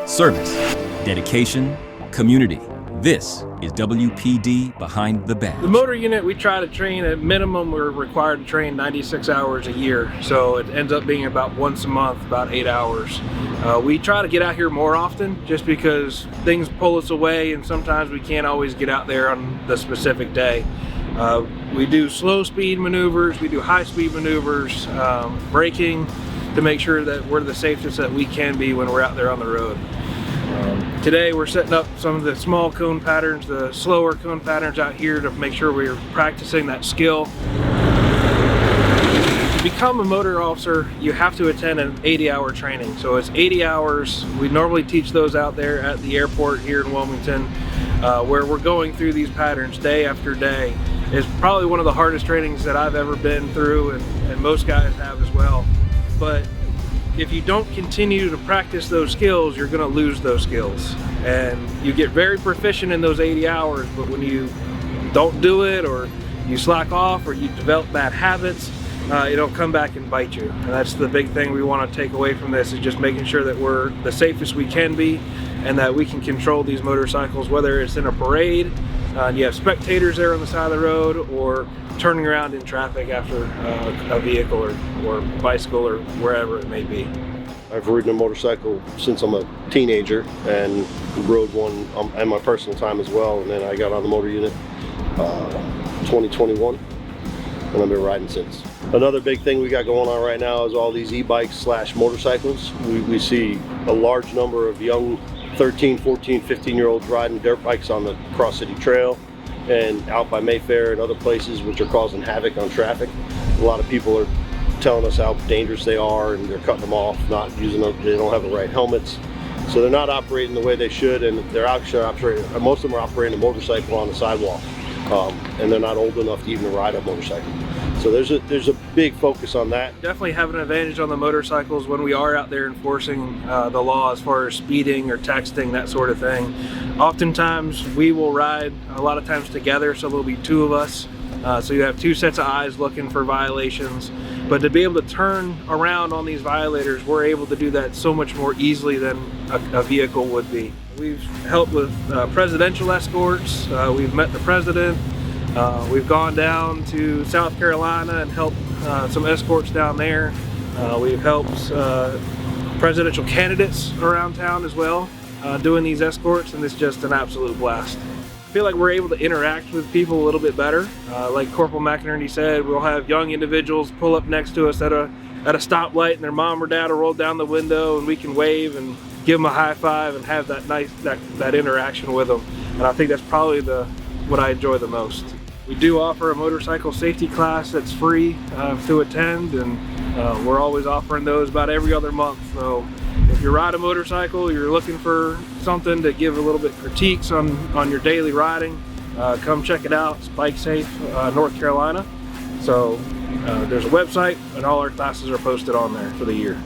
Service, dedication, community. This is WPD Behind the Badge. The motor unit, we try to train at minimum. We're required to train 96 hours a year, so it ends up being about once a month, about 8 hours. We try to get out here more often just because things pull us away and sometimes we can't always get out there on the specific day. We do slow speed maneuvers, we do high speed maneuvers, braking to make sure that we're the safest that we can be when we're out there on the road. Today we're setting up some of the small cone patterns, the slower cone patterns out here to make sure we're practicing that skill. To become a motor officer, you have to attend an 80-hour training. So it's 80 hours. We normally teach those out there at the airport here in Wilmington, where we're going through these patterns day after day. It's probably one of the hardest trainings that I've ever been through, and most guys have as well. But if you don't continue to practice those skills, you're going to lose those skills. And you get very proficient in those 80 hours, but when you don't do it, or you slack off, or you develop bad habits, it'll come back and bite you. And that's the big thing we want to take away from this, is just making sure that we're the safest we can be and that we can control these motorcycles, whether it's in a parade, and you have spectators there on the side of the road, or turning around in traffic after a vehicle or bicycle or wherever it may be. I've ridden a motorcycle since I'm a teenager and rode one in my personal time as well, and then I got on the motor unit 2021 and I've been riding since. Another big thing we got going on right now is all these e-bikes / motorcycles. We see a large number of young 13, 14, 15-year-olds riding dirt bikes on the Cross City Trail and out by Mayfair and other places, which are causing havoc on traffic. A lot of people are telling us how dangerous they are, and they're cutting them off, not using them, they don't have the right helmets. So they're not operating the way they should, and they're actually operating, most of them are operating a motorcycle on the sidewalk, and they're not old enough to even ride a motorcycle. So there's a big focus on that. Definitely have an advantage on the motorcycles when we are out there enforcing the law as far as speeding or texting, that sort of thing. Oftentimes we will ride a lot of times together, so there'll be two of us. So you have two sets of eyes looking for violations. But to be able to turn around on these violators, we're able to do that so much more easily than a vehicle would be. We've helped with presidential escorts. We've met the president. We've gone down to South Carolina and helped some escorts down there. We've helped presidential candidates around town as well doing these escorts, and it's just an absolute blast. I feel like we're able to interact with people a little bit better. Like Corporal McInerney said, we'll have young individuals pull up next to us at a stoplight, and their mom or dad will roll down the window, and we can wave and give them a high five and have that interaction with them. And I think that's probably what I enjoy the most. We do offer a motorcycle safety class that's free to attend, and we're always offering those about every other month. So if you ride a motorcycle, you're looking for something to give a little bit critiques on your daily riding, come check it out. It's Bike Safe North Carolina. So there's a website, and all our classes are posted on there for the year.